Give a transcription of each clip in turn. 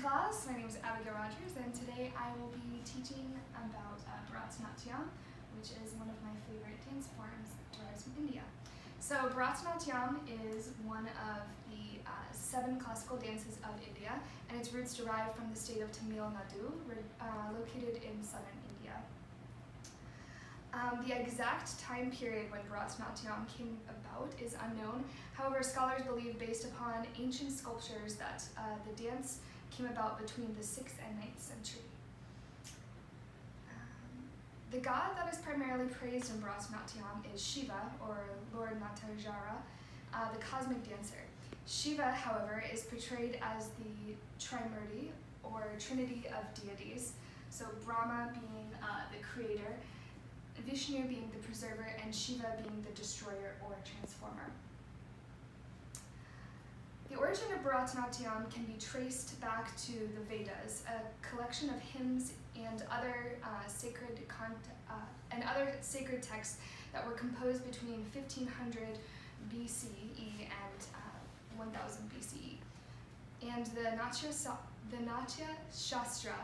class, my name is ARodgers, and today I will be teaching about Bharatanatyam, which is one of my favorite dance forms derived from India. So Bharatanatyam is one of the 7 classical dances of India, and its roots derive from the state of Tamil Nadu, located in southern India. The exact time period when Bharatanatyam came about is unknown. However, scholars believe, based upon ancient sculptures, that the dance came about between the 6th and 9th century. The god that is primarily praised in Bharatanatyam is Shiva, or Lord Natarajara, the cosmic dancer. Shiva, however, is portrayed as the Trimurti, or Trinity of deities, so Brahma being the creator, Vishnu being the preserver, and Shiva being the destroyer or transformer. The origin of Bharatanatyam can be traced back to the Vedas, a collection of hymns and other sacred texts that were composed between 1500 BCE and 1000 BCE. And the Natya Shastra,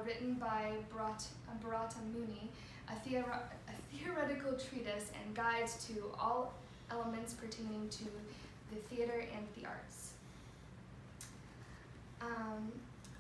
written by Bharatanatyam, a theoretical treatise and guide to all elements pertaining to the theater and the arts.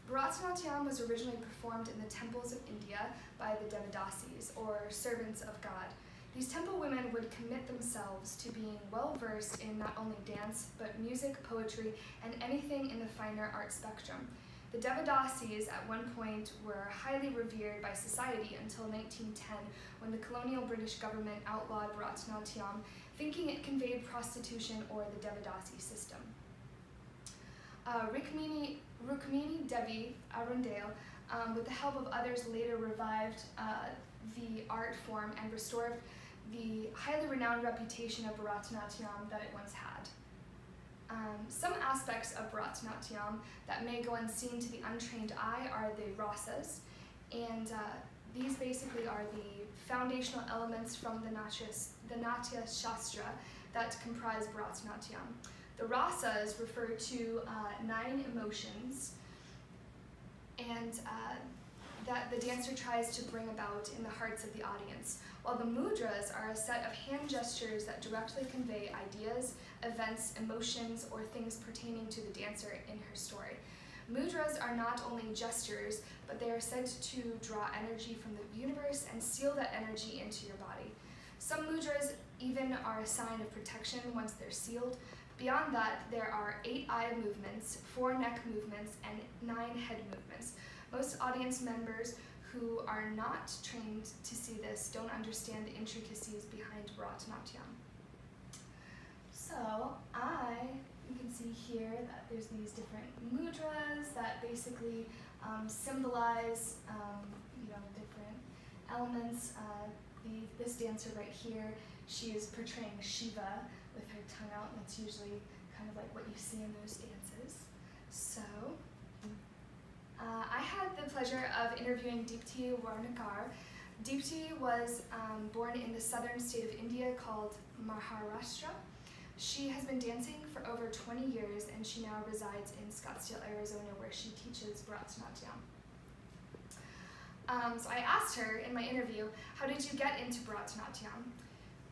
Bharatanatyam was originally performed in the temples of India by the Devadasis, or servants of God. These temple women would commit themselves to being well-versed in not only dance, but music, poetry, and anything in the finer art spectrum. The Devadasis at one point were highly revered by society until 1910, when the colonial British government outlawed Bharatanatyam, thinking it conveyed prostitution or the Devadasi system. Rukmini Devi Arundale, with the help of others, later revived the art form and restored the highly renowned reputation of Bharatanatyam that it once had. Some aspects of Bharatanatyam that may go unseen to the untrained eye are the rasas, and these basically are the foundational elements from the Natya Shastra that comprise Bharatanatyam. The rasas refer to 9 emotions, and that the dancer tries to bring about in the hearts of the audience, while the mudras are a set of hand gestures that directly convey ideas, events, emotions, or things pertaining to the dancer in her story. Mudras are not only gestures, but they are said to draw energy from the universe and seal that energy into your body. Some mudras even are a sign of protection once they're sealed. Beyond that, there are 8 eye movements, 4 neck movements, and 9 head movements. Most audience members who are not trained to see this don't understand the intricacies behind Bharatanatyam. So you can see here that there's these different mudras that basically symbolize different elements. This dancer right here, she is portraying Shiva with her tongue out, and that's usually kind of like what you see in those dances. So I had the pleasure of interviewing Deepti Warnekar. Deepti was born in the southern state of India called Maharashtra. She has been dancing for over 20 years, and she now resides in Scottsdale, Arizona, where she teaches Bharatanatyam. So I asked her in my interview, how did you get into Bharatanatyam?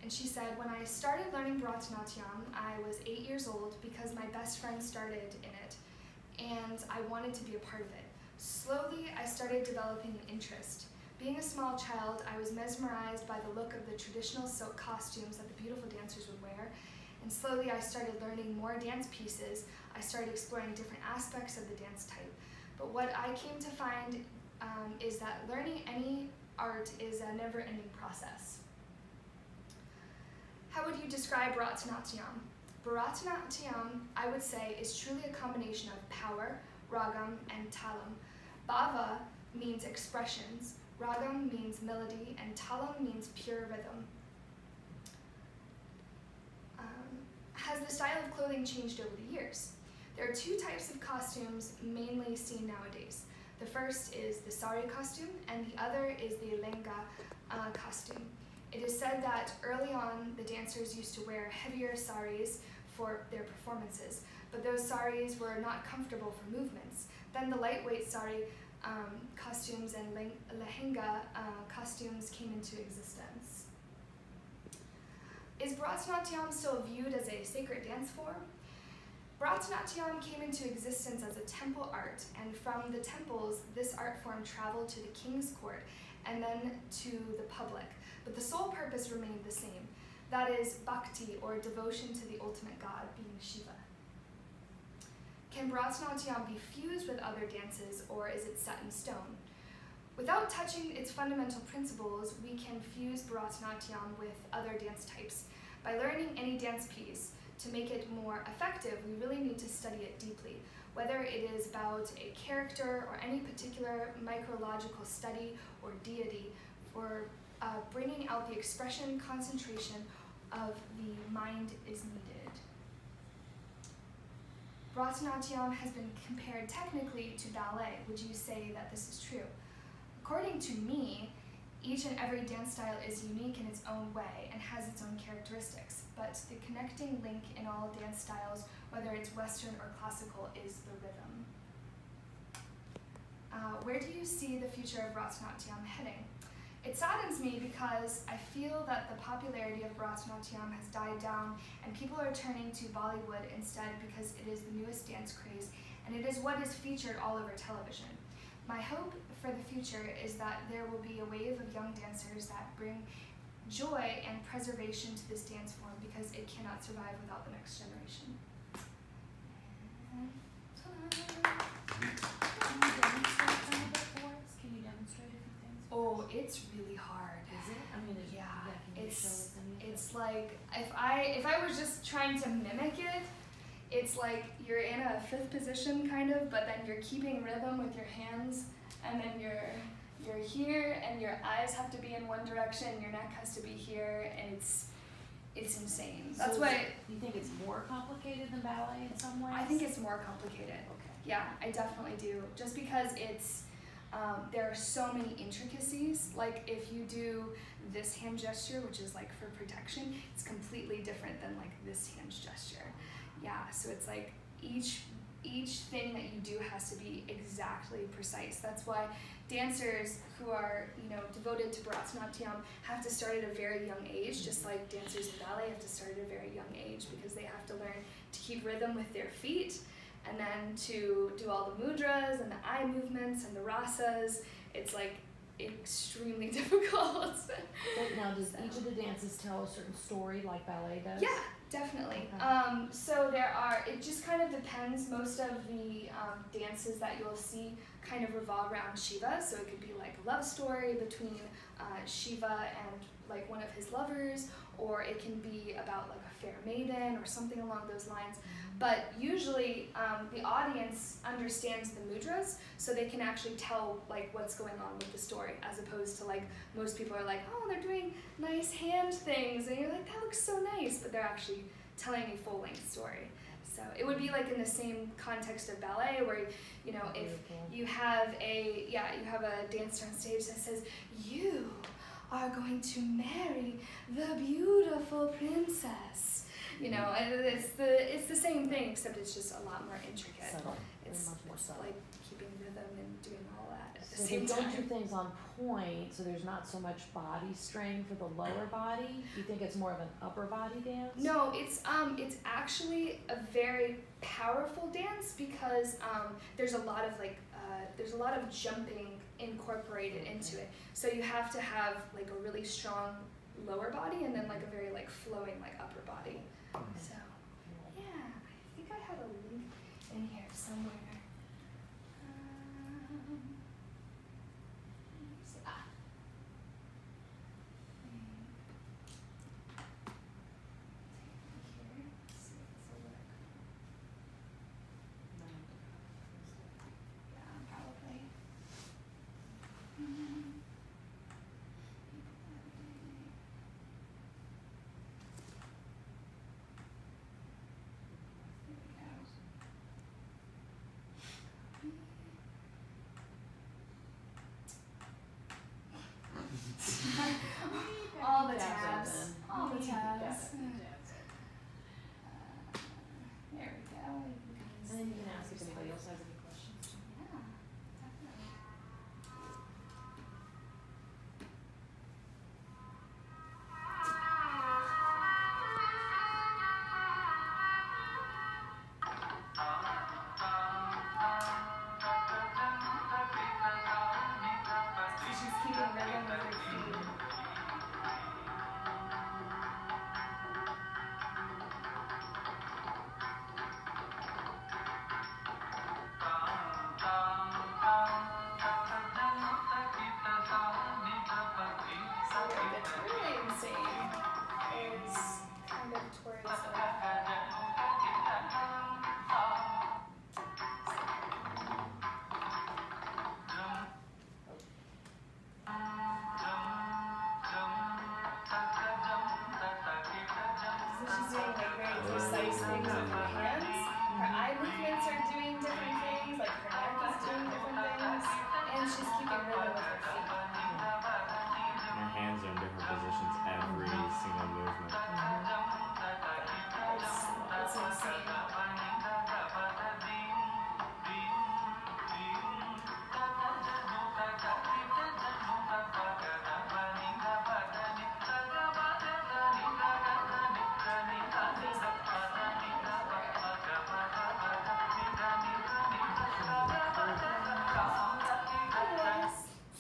And she said, when I started learning Bharatanatyam, I was 8 years old because my best friend started in it, and I wanted to be a part of it. Slowly, I started developing an interest. Being a small child, I was mesmerized by the look of the traditional silk costumes that the beautiful dancers would wear, and slowly I started learning more dance pieces. I started exploring different aspects of the dance type. But what I came to find is that learning any art is a never-ending process. How would you describe Bharatanatyam? Bharatanatyam, I would say, is truly a combination of power, ragam, and talam. Bhava means expressions, ragam means melody, and talam means pure rhythm. Has the style of clothing changed over the years? There are 2 types of costumes mainly seen nowadays. The first is the sari costume, and the other is the lehenga costume. It is said that early on, the dancers used to wear heavier saris for their performances, but those saris were not comfortable for movements. Then the lightweight sari costumes and lehenga costumes came into existence. Is Bharatanatyam still viewed as a sacred dance form? Bharatanatyam came into existence as a temple art, and from the temples, this art form traveled to the king's court and then to the public, but the sole purpose remained the same. That is bhakti, or devotion to the ultimate god, being Shiva. Can Bharatanatyam be fused with other dances, or is it set in stone? Without touching its fundamental principles, we can fuse Bharatanatyam with other dance types. By learning any dance piece, to make it more effective, we really need to study it deeply, whether it is about a character or any particular micrological study or deity, or bringing out the expression, concentration of the mind is needed. Bharatanatyam has been compared technically to ballet. Would you say that this is true? According to me, each and every dance style is unique in its own way and has its own characteristics, but the connecting link in all dance styles, whether it's Western or classical, is the rhythm. Where do you see the future of Bharatanatyam heading? It saddens me because I feel that the popularity of Bharatanatyam has died down and people are turning to Bollywood instead because it is the newest dance craze and it is what is featured all over television. My hope for the future is that there will be a wave of young dancers that bring joy and preservation to this dance form because it cannot survive without the next generation. Can you demonstrate a few things? Oh, it's really hard. Is it? I mean, It's like if I was just trying to mimic it, it's like you're in a fifth position kind of, but then you're keeping rhythm with your hands, and then you're here, and your eyes have to be in one direction, your neck has to be here, and it's insane. That's why. You think it's more complicated than ballet in some ways? I think it's more complicated. Okay. Yeah, I definitely do. Just because it's there are so many intricacies. Like if you do this hand gesture, which is like for protection, it's completely different than like this hand gesture. Yeah, so it's like each thing that you do has to be exactly precise. That's why dancers who are, devoted to Bharatanatyam have to start at a very young age, just like dancers in ballet have to start at a very young age because they have to learn to keep rhythm with their feet and then to do all the mudras and the eye movements and the rasas. It's like extremely difficult. Now, does each of the dances tell a certain story like ballet does? Yeah, definitely. Okay. So it just kind of depends. Most of the dances that you'll see kind of revolve around Shiva. So it could be like a love story between Shiva and like one of his lovers, or it can be about like a fair maiden or something along those lines. But usually the audience understands the mudras, so they can actually tell like what's going on with the story, as opposed to like most people are like, oh, they're doing nice hand things, and you're like, that looks so nice, but they're actually telling a full-length story. So it would be like in the same context of ballet, where if you have a dancer on stage that says, you are going to marry the beautiful princess. It's the same thing, except it's just a lot more intricate. Subtle. It's much more subtle. like keeping rhythm and doing all that at the So same they time. don't do things on point, so there's not so much body strain for the lower body. You think it's more of an upper body dance? No, it's actually a very powerful dance because there's a lot of jumping incorporated into it. So you have to have like a really strong lower body and then like a very like flowing like upper body. So yeah, I think I had a link in here somewhere. with her hands. Her eye movements are doing different things, like her neck is doing different things, and she's keeping rhythm with her feet. And her hands are in different positions every single movement. It's insane.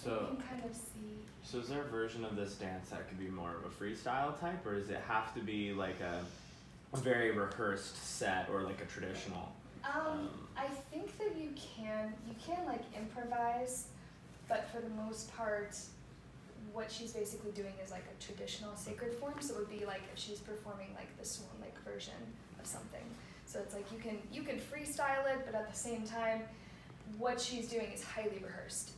So, you can kind of see. so is there a version of this dance that could be more of a freestyle type, or does it have to be like a very rehearsed set or like a traditional? I think that you can like improvise, but for the most part, what she's basically doing is like a traditional sacred form. So it would be like if she's performing like the swan-like version of something. So it's like you can freestyle it, but at the same time, what she's doing is highly rehearsed.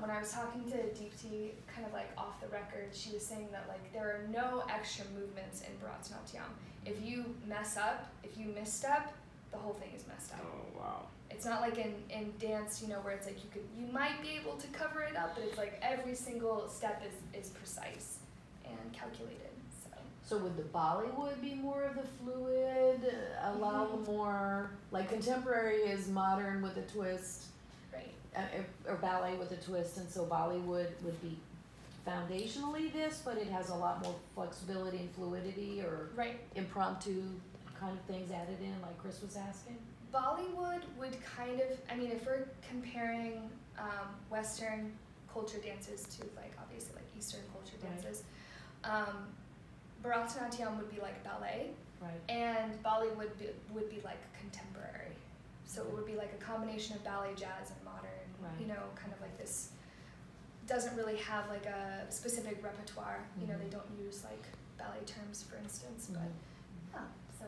When I was talking to Deepti, kind of like off the record, she was saying that like there are no extra movements in Bharatanatyam. If you mess up, if you misstep, the whole thing is messed up. Oh wow. It's not like in dance, you know, where it's like you might be able to cover it up, but it's like every single step is precise and calculated. So would the Bollywood be more of the fluid, allow more, like contemporary is modern with a twist, Right. Or ballet with a twist, and so Bollywood would be foundationally this, but it has a lot more flexibility and fluidity, or Right. impromptu kind of things added in, like Chris was asking? Bollywood would kind of, I mean, if we're comparing Western culture dances to like obviously like Eastern culture dances, Bharatanatyam would be like ballet, Right. and Bollywood would be like contemporary. So it would be like a combination of ballet, jazz, and modern. Right. You know, kind of like this. Doesn't really have like a specific repertoire. You know, they don't use like ballet terms, for instance. But yeah, so